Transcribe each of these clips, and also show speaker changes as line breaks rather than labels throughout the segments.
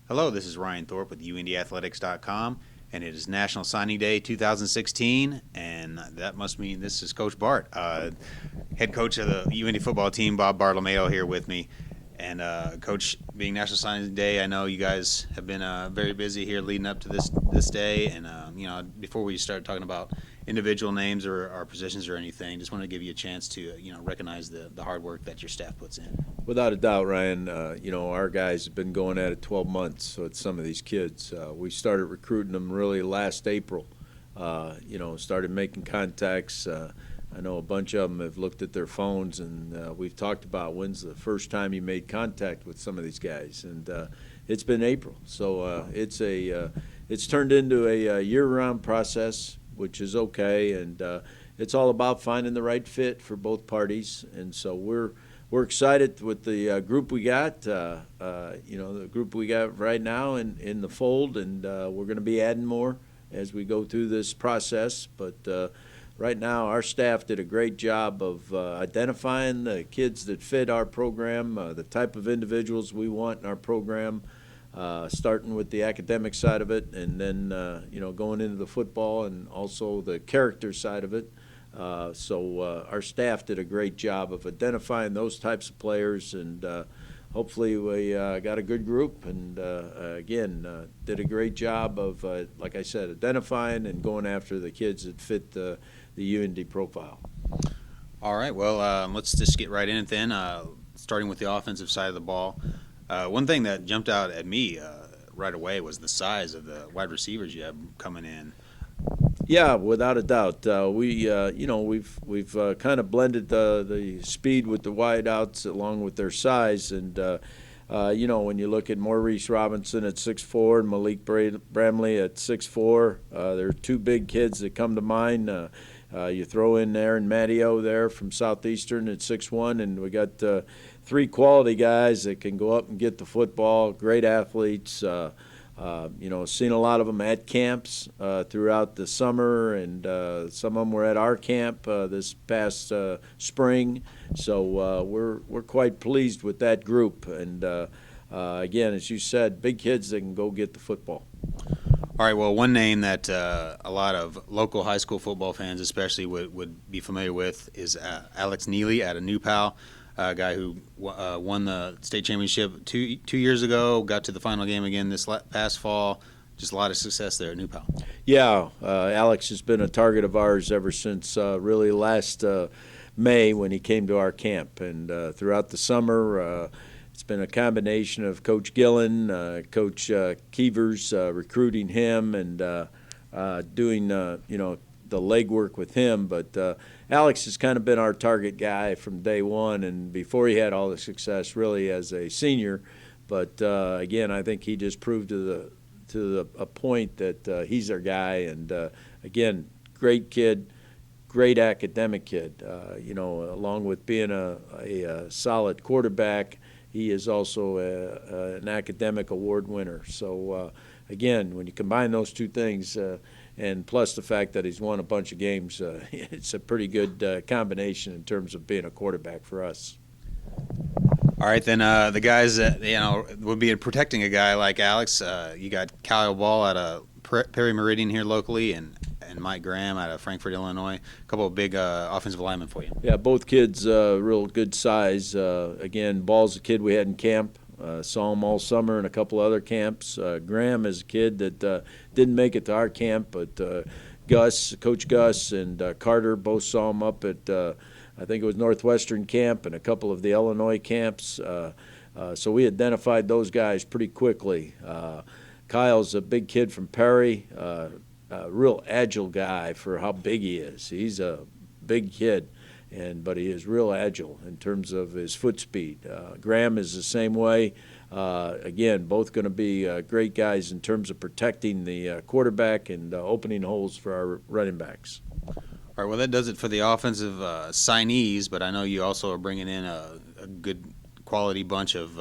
Hello, this is Ryan Thorpe with UNDathletics.com, and it is National Signing Day 2016, and that must mean this is Coach Bart, head coach of the UND football team, Bob Bartolomeo, here with me. And Coach, being National Signing Day, I know you guys have been very busy here leading up to this day, and before we start talking about individual names or positions or anything, just want to give you a chance to recognize the hard work that your staff puts in.
Without a doubt, Ryan, our guys have been going at it 12 months, so it's some of these kids. We started recruiting them really last April, started making contacts. I know a bunch of them have looked at their phones, and we've talked about when's the first time you made contact with some of these guys, and it's been April. So it's turned into a year-round process, which is okay, and it's all about finding the right fit for both parties, and so we're excited with the group we got, the group we got right now in the fold, and we're going to be adding more as we go through this process. But right now, our staff did a great job of identifying the kids that fit our program, the type of individuals we want in our program, starting with the academic side of it, and then going into the football and also the character side of it. So our staff did a great job of identifying those types of players, and hopefully we got a good group, and did a great job of, like I said, identifying and going after the kids that fit the UND profile.
All right, well, let's just get right in it then, starting with the offensive side of the ball. One thing that jumped out at me right away was the size of the wide receivers you have coming in.
Yeah, without a doubt. We've kind of blended the speed with the wideouts along with their size, and when you look at Maurice Robinson at 6'4" and Malik Bramley at 6'4", there are two big kids that come to mind. You throw in Aaron Matteo there from Southeastern at 6'1", and we got three quality guys that can go up and get the football. Great athletes. Seen a lot of them at camps throughout the summer, and some of them were at our camp this past spring. So we're quite pleased with that group. And again, as you said, big kids that can go get the football.
All right, well, one name that a lot of local high school football fans especially would be familiar with is Alex Neely out of New Pal. A guy who won the state championship two years ago, got to the final game again this past fall. Just a lot of success there at New Pal.
Yeah, Alex has been a target of ours ever since really last May when he came to our camp. And throughout the summer, it's been a combination of Coach Gillen, Coach Keevers recruiting him and doing, the legwork with him. But Alex has kind of been our target guy from day one, and before he had all the success really as a senior. But again, I think he just proved to a point that he's our guy. And again, great kid, great academic kid. Along with being a solid quarterback, he is also an academic award winner. So again, when you combine those two things, and plus the fact that he's won a bunch of games, it's a pretty good combination in terms of being a quarterback for us.
All right, then the guys that would be protecting a guy like Alex. You got Kyle Ball out of Perry Meridian here locally, and Mike Graham out of Frankfort, Illinois. A couple of big offensive linemen for you.
Yeah, both kids real good size. Again, Ball's a kid we had in camp. Saw him all summer in a couple other camps. Graham is a kid that didn't make it to our camp, but Coach Gus and Carter both saw him up at, I think it was Northwestern camp and a couple of the Illinois camps. So we identified those guys pretty quickly. Kyle's a big kid from Perry, a real agile guy for how big he is. He's a big kid. But he is real agile in terms of his foot speed. Graham is the same way. Again, both going to be great guys in terms of protecting the quarterback and opening holes for our running backs.
All right, well, that does it for the offensive signees, but I know you also are bringing in a good quality bunch of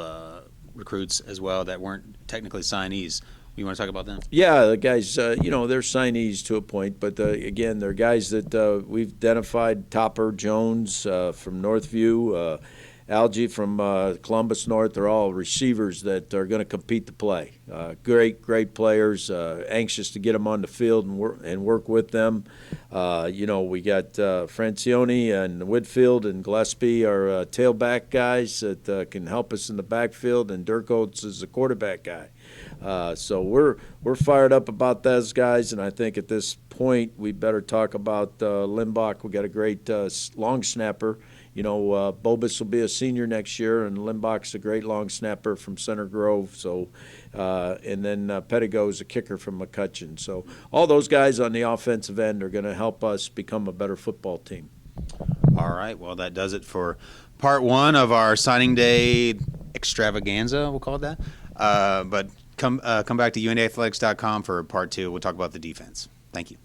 recruits as well that weren't technically signees. You want to talk about them?
Yeah, the guys, they're signees to a point, but again, they're guys that we've identified. Topper Jones from Northview, Algie from Columbus North. They're all receivers that are going to compete to play. Great players. Anxious to get them on the field and work with them. We got Francione and Whitfield and Gillespie are tailback guys that can help us in the backfield, and Dirk Oates is the quarterback guy. So we're fired up about those guys, and I think at this point we better talk about Limbach. We got a great long snapper. Bobus will be a senior next year, and Limbach's a great long snapper from Center Grove. So, and then Pettigo's a kicker from McCutcheon. So all those guys on the offensive end are going to help us become a better football team.
All right. Well, that does it for part one of our signing day extravaganza. We'll call it that. But come back to UNDathletics.com for part two. We'll talk about the defense. Thank you.